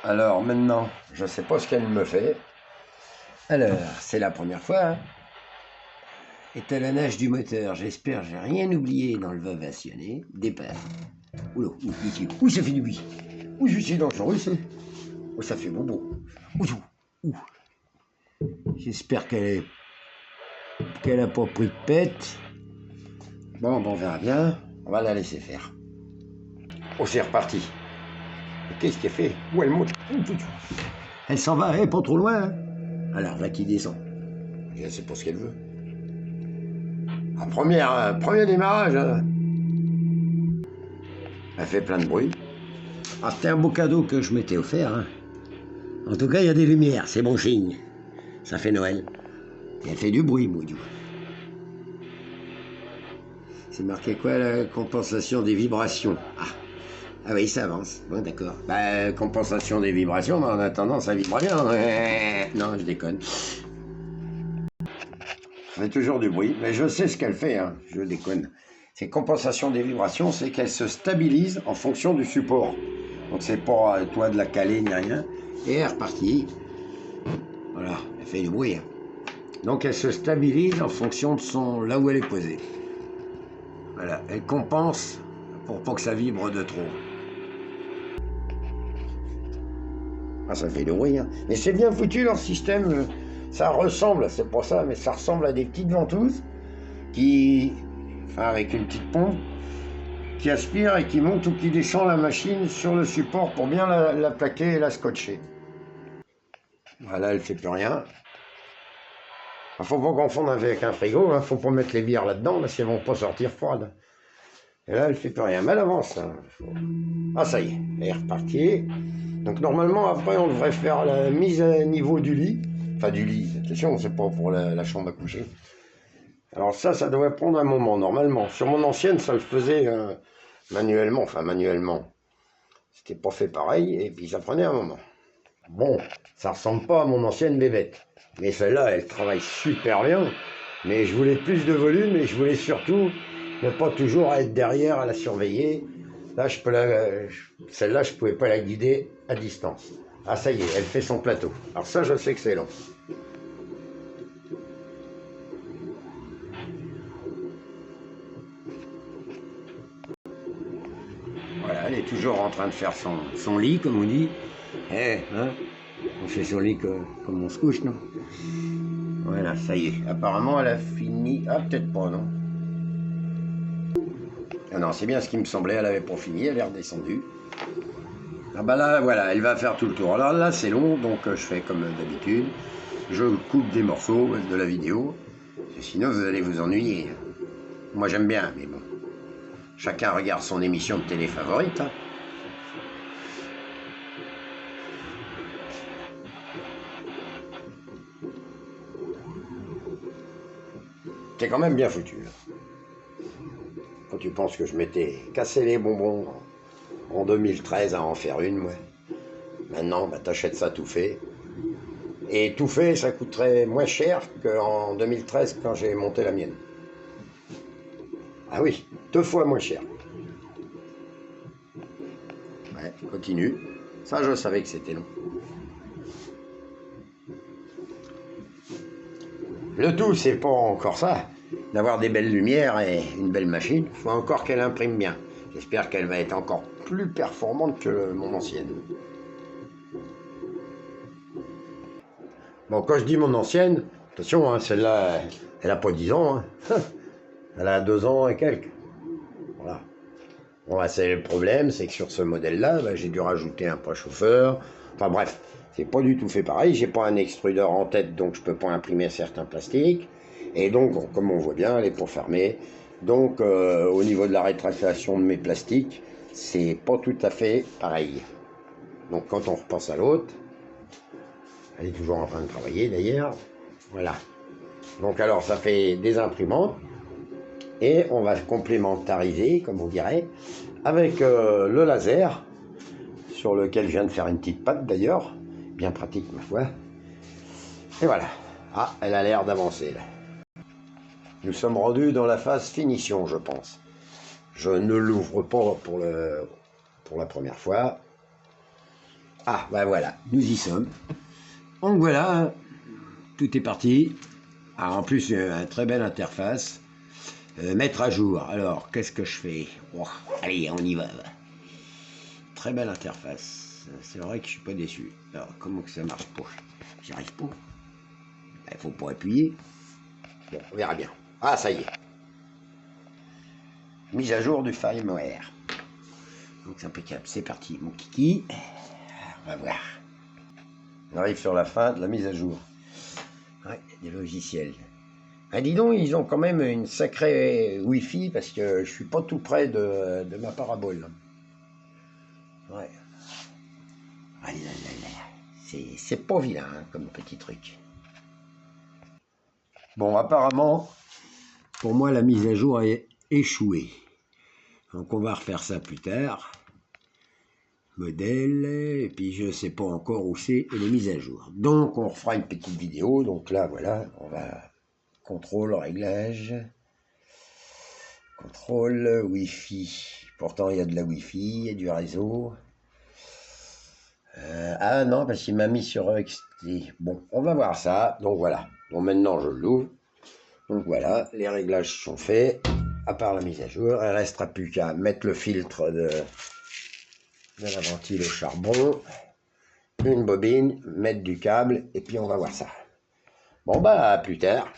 Alors maintenant, je sais pas ce qu'elle me fait. Alors, c'est la première fois. Hein. Étalonnage du moteur. J'espère j'ai rien oublié dans le vavationné. Départ. Oula, ici. Ouh, ça fait du bruit. Ouh, c'est dangereux, ça. Oh, ça fait bobo. Ouh. J'espère qu'elle a pas pris de pète. Bon, on verra bien. On va la laisser faire. Oh, c'est reparti. Qu'est-ce qu'elle fait? Où elle monte? Elle s'en va, pas trop loin. Hein. Alors, là qui descend. Je sais pas ce qu'elle veut. Un premier démarrage. Hein. Elle fait plein de bruit. Ah, c'était un beau cadeau que je m'étais offert. Hein. En tout cas, il y a des lumières, c'est bon signe. Ça fait Noël. Et elle fait du bruit, Moudou. C'est marqué quoi, la compensation des vibrations? Ah oui, ça avance. Bon, d'accord. Bah, compensation des vibrations, mais en attendant, ça vibre bien. Non, je déconne. Elle fait toujours du bruit, mais je sais ce qu'elle fait, hein. Je déconne. C'est compensation des vibrations, c'est qu'elle se stabilise en fonction du support. Donc c'est pas à toi de la caler ni rien. Et elle est repartie. Voilà, elle fait du bruit. Hein. Donc elle se stabilise en fonction de là où elle est posée. Voilà, elle compense pour pas que ça vibre de trop. Ah, ça fait du bruit, hein. Mais c'est bien foutu leur système. Ça ressemble, c'est pour ça, mais ça ressemble à des petites ventouses avec une petite pompe, qui aspire et qui monte ou qui descend la machine sur le support pour bien la plaquer et la scotcher. Voilà, elle fait plus rien. Il faut pas confondre avec un frigo, hein. Faut pas mettre les bières là-dedans, parce qu'elles vont pas sortir froides. Et là, elle fait plus rien, mais elle avance. Hein. Ah, ça y est, elle est repartie. Donc normalement, après, on devrait faire la mise à niveau du lit. Enfin, du lit, attention, c'est pas pour la chambre à coucher. Alors ça devrait prendre un moment, normalement. Sur mon ancienne, ça le faisait manuellement, enfin manuellement. C'était pas fait pareil, et puis ça prenait un moment. Bon, ça ressemble pas à mon ancienne bébête. Mais celle-là, elle travaille super bien. Mais je voulais plus de volume, et je voulais surtout ne pas toujours être derrière à la surveiller. Là, celle-là, je pouvais pas la guider à distance. Ah, ça y est, elle fait son plateau. Alors ça, je sais que c'est long. Voilà, elle est toujours en train de faire son lit, comme on dit. Hein, on fait son lit comme on se couche, non? Voilà, ça y est. Apparemment, elle a fini. Ah, peut-être pas, non? Ah non, c'est bien ce qui me semblait. Elle avait pas fini, elle est redescendue. Ah bah là, voilà, elle va faire tout le tour. Alors là, c'est long, donc je fais comme d'habitude. Je coupe des morceaux de la vidéo. Sinon, vous allez vous ennuyer. Moi, j'aime bien, mais bon. Chacun regarde son émission de télé favorite. Hein. C'est quand même bien foutu. Là. Quand tu penses que je m'étais cassé les bonbons en 2013 à en faire une, moi. Maintenant, bah, t'achètes ça tout fait. Et tout fait, ça coûterait moins cher qu'en 2013 quand j'ai monté la mienne. Ah oui, 2 fois moins cher. Ouais, continue. Ça, je savais que c'était long. Le tout, c'est pas encore ça, d'avoir des belles lumières et une belle machine. Il faut encore qu'elle imprime bien. J'espère qu'elle va être encore plus performante que mon ancienne. Bon, quand je dis mon ancienne, attention, hein, celle-là, elle a pas 10 ans. Hein. Elle a 2 ans et quelques. Voilà. Bon, bah, c'est le problème, c'est que sur ce modèle-là, bah, j'ai dû rajouter un préchauffeur. Enfin bref, c'est pas du tout fait pareil. J'ai pas un extrudeur en tête, donc je peux pas imprimer certains plastiques. Et donc, comme on voit bien, elle est pas fermée. Donc, au niveau de la rétractation de mes plastiques, c'est pas tout à fait pareil. Donc, quand on repasse à l'autre, elle est toujours en train de travailler d'ailleurs. Voilà. Donc, alors, ça fait des imprimantes. Et on va complémentariser, comme on dirait, avec le laser, sur lequel je viens de faire une petite patte d'ailleurs, bien pratique ma foi. Et voilà. Ah, elle a l'air d'avancer là. Nous sommes rendus dans la phase finition, je pense. Je ne l'ouvre pas pour la première fois. Ah, ben voilà, nous y sommes. Donc voilà, tout est parti. Ah, en plus, une très belle interface. Mettre à jour. Alors, qu'est-ce que je fais? Oh, allez, on y va. Très belle interface. C'est vrai que je suis pas déçu. Alors, comment que ça marche pas? J'y arrive pas. Il faut pas appuyer. Bon, on verra bien. Ah, ça y est. Mise à jour du firmware. Donc c'est impeccable. C'est parti, mon kiki. On va voir. On arrive sur la fin de la mise à jour. Ouais, des logiciels. Ah, dis donc, ils ont quand même une sacrée Wi-Fi parce que je suis pas tout près de ma parabole. Ouais. Ah là là là. C'est pas vilain hein, comme petit truc. Bon, apparemment, pour moi, la mise à jour est échouée. Donc on va refaire ça plus tard. Modèle, et puis je sais pas encore où c'est et les mises à jour. Donc on refera une petite vidéo. Donc là, voilà, on va contrôle, réglage. Contrôle Wi-Fi. Pourtant, il y a de la Wi-Fi, il y a du réseau. Ah non, parce qu'il m'a mis sur XT. Bon, on va voir ça. Donc voilà. Donc maintenant, je l'ouvre. Donc voilà, les réglages sont faits. À part la mise à jour, il ne restera plus qu'à mettre le filtre de la ventile au charbon. Une bobine, mettre du câble, et puis on va voir ça. Bon bah, à plus tard.